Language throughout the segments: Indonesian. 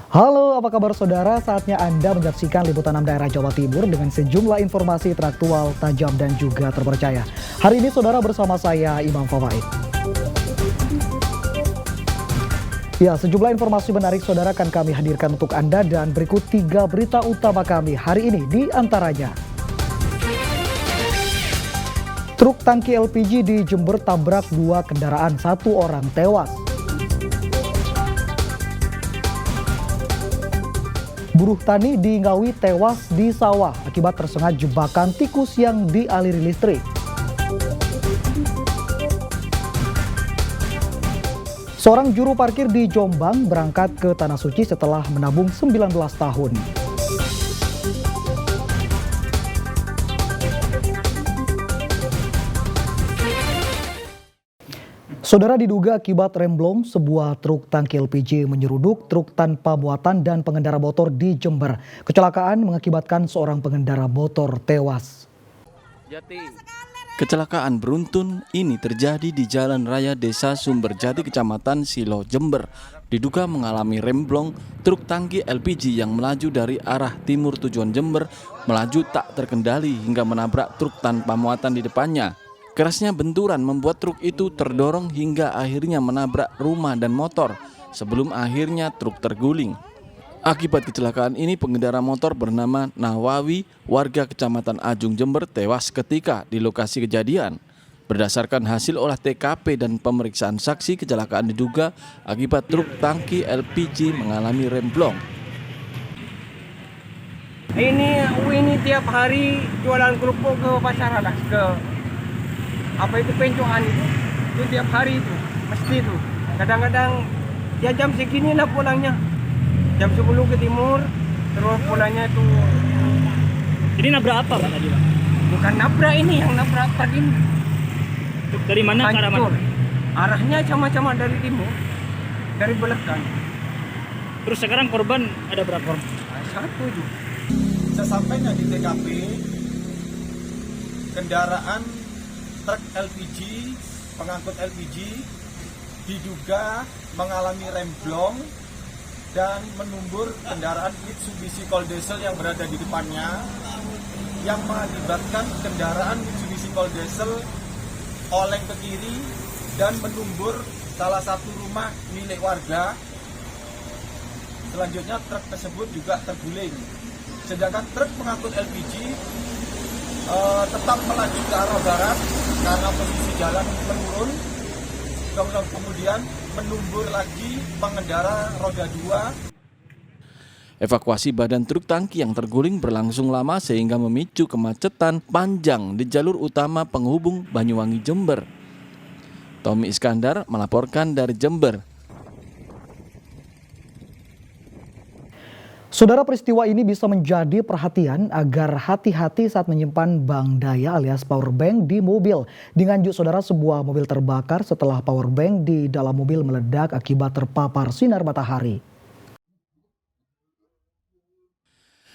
Halo, apa kabar saudara? Saatnya Anda menyaksikan liputan 6 daerah Jawa Timur dengan sejumlah informasi teraktual, tajam, dan juga terpercaya. Hari ini saudara bersama saya, Imam Fawaid. Ya, sejumlah informasi menarik saudara akan kami hadirkan untuk Anda dan berikut 3 berita utama kami hari ini di antaranya. Truk tangki LPG di Jember tabrak 2 kendaraan, 1 orang tewas. Buruh tani di Ngawi tewas di sawah akibat tersengat jebakan tikus yang dialiri listrik. Seorang juru parkir di Jombang berangkat ke Tanah Suci setelah menabung 19 tahun. Saudara, diduga akibat remblong, sebuah truk tangki LPG menyeruduk truk tanpa muatan dan pengendara motor di Jember. Kecelakaan mengakibatkan seorang pengendara motor tewas. Kecelakaan beruntun ini terjadi di Jalan Raya Desa Sumberjati, Kecamatan Silo, Jember. Diduga mengalami remblong, truk tangki LPG yang melaju dari arah timur tujuan Jember melaju tak terkendali hingga menabrak truk tanpa muatan di depannya. Kerasnya benturan membuat truk itu terdorong hingga akhirnya menabrak rumah dan motor sebelum akhirnya truk terguling. Akibat kecelakaan ini pengendara motor bernama Nawawi warga Kecamatan Ajung Jember tewas ketika di lokasi kejadian. Berdasarkan hasil olah TKP dan pemeriksaan saksi, kecelakaan diduga akibat truk tangki LPG mengalami remblong. Ini tiap hari jualan kerupuk ke pasar alas ke itu pencoan itu tiap hari itu mesti itu. Kadang-kadang ya jam segini lah pulangnya, jam 10 ke timur, terus pulangnya itu. Ini nabrak apa Pak tadi Pak? Bukan nabrak, ini yang nabrak tadi. Dari mana ke arah mana? Arahnya sama-sama dari timur, dari belakang. Terus sekarang korban ada berapa? Satu itu. Sesampainya di TKP, kendaraan truk LPG, pengangkut LPG diduga mengalami remblong dan menumbur kendaraan Mitsubishi Cold Diesel yang berada di depannya, yang mengakibatkan kendaraan Mitsubishi Cold Diesel oleng ke kiri dan menumbur salah satu rumah milik warga. Selanjutnya truk tersebut juga terguling. Sedangkan truk pengangkut LPG tetap melaju ke arah barat karena posisi jalan menurun, kemudian menumbur lagi pengendara roda 2. Evakuasi badan truk tangki yang terguling berlangsung lama sehingga memicu kemacetan panjang di jalur utama penghubung Banyuwangi Jember. Tommy Iskandar melaporkan dari Jember. Saudara, peristiwa ini bisa menjadi perhatian agar hati-hati saat menyimpan bank daya alias power bank di mobil. Di Nganjuk, saudara, sebuah mobil terbakar setelah power bank di dalam mobil meledak akibat terpapar sinar matahari.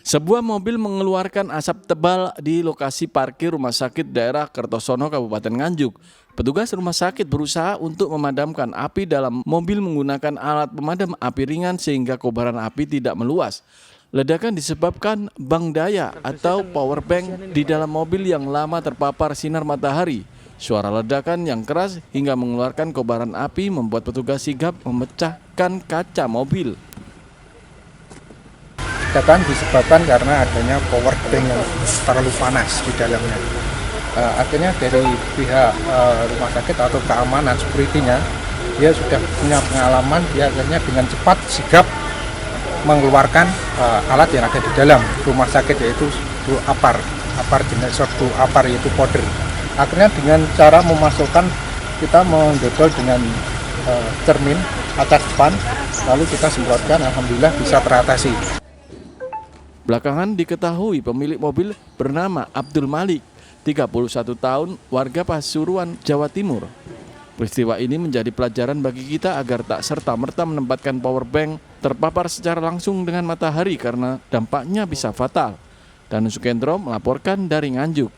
Sebuah mobil mengeluarkan asap tebal di lokasi parkir Rumah Sakit Daerah Kertosono, Kabupaten Nganjuk. Petugas rumah sakit berusaha untuk memadamkan api dalam mobil menggunakan alat pemadam api ringan sehingga kobaran api tidak meluas. Ledakan disebabkan bank daya atau power bank di dalam mobil yang lama terpapar sinar matahari. Suara ledakan yang keras hingga mengeluarkan kobaran api membuat petugas sigap memecahkan kaca mobil. Ledakan disebabkan karena adanya power bank yang terlalu panas di dalamnya. Akhirnya dari pihak rumah sakit atau keamanan security-nya, dia sudah punya pengalaman, dia akhirnya dengan cepat sigap mengeluarkan alat yang ada di dalam rumah sakit, yaitu apar jenis apar yaitu powder. Akhirnya dengan cara memasukkan, kita mendodol dengan cermin kaca depan, lalu kita semprotkan, alhamdulillah bisa teratasi. Belakangan diketahui pemilik mobil bernama Abdul Malik, 31 tahun, warga Pasuruan, Jawa Timur. Peristiwa ini menjadi pelajaran bagi kita agar tak serta-merta menempatkan power bank terpapar secara langsung dengan matahari karena dampaknya bisa fatal. Danu Sukendro melaporkan dari Nganjuk.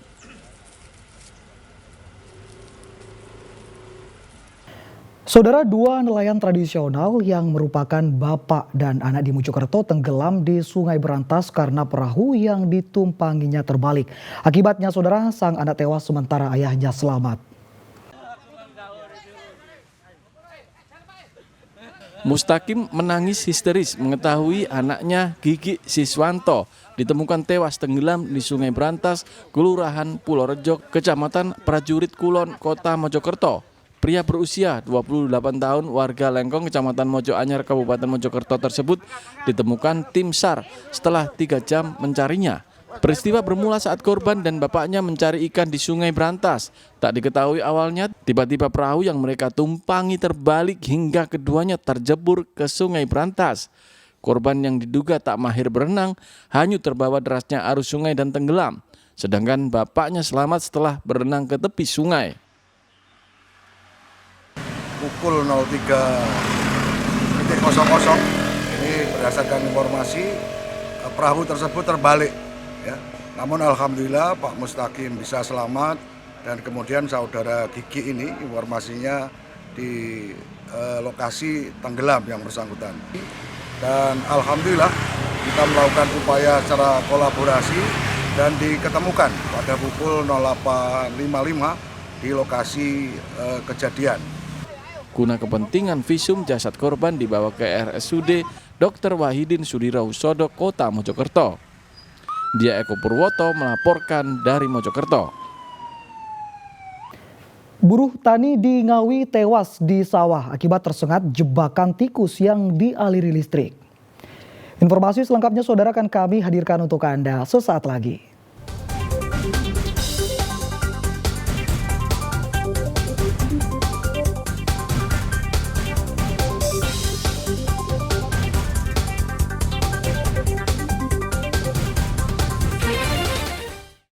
Saudara, dua nelayan tradisional yang merupakan bapak dan anak di Mojokerto tenggelam di Sungai Berantas karena perahu yang ditumpanginya terbalik. Akibatnya, saudara, sang anak tewas sementara ayahnya selamat. Mustaqim menangis histeris mengetahui anaknya Gigi Siswanto ditemukan tewas tenggelam di Sungai Berantas, Kelurahan Pulau Rejo, Kecamatan Prajurit Kulon, Kota Mojokerto. Pria berusia 28 tahun warga Lengkong, Kecamatan Mojo Anyar, Kabupaten Mojokerto tersebut ditemukan tim SAR setelah 3 jam mencarinya. Peristiwa bermula saat korban dan bapaknya mencari ikan di Sungai Berantas. Tak diketahui awalnya, tiba-tiba perahu yang mereka tumpangi terbalik hingga keduanya terjebur ke Sungai Berantas. Korban yang diduga tak mahir berenang hanyut terbawa derasnya arus sungai dan tenggelam. Sedangkan bapaknya selamat setelah berenang ke tepi sungai. Pukul 03.00 ini berdasarkan informasi perahu tersebut terbalik ya. Namun alhamdulillah Pak Mustaqim bisa selamat dan kemudian saudara Gigi ini informasinya di lokasi tenggelam yang bersangkutan. Dan alhamdulillah kita melakukan upaya secara kolaborasi dan diketemukan pada pukul 08.55 di lokasi kejadian. Guna kepentingan visum, jasad korban dibawa ke RSUD Dr. Wahidin Sudirohusodo, Kota Mojokerto. Dia Eko Purwoto melaporkan dari Mojokerto. Buruh tani di Ngawi tewas di sawah akibat tersengat jebakan tikus yang dialiri listrik. Informasi selengkapnya saudara akan kami hadirkan untuk Anda sesaat lagi.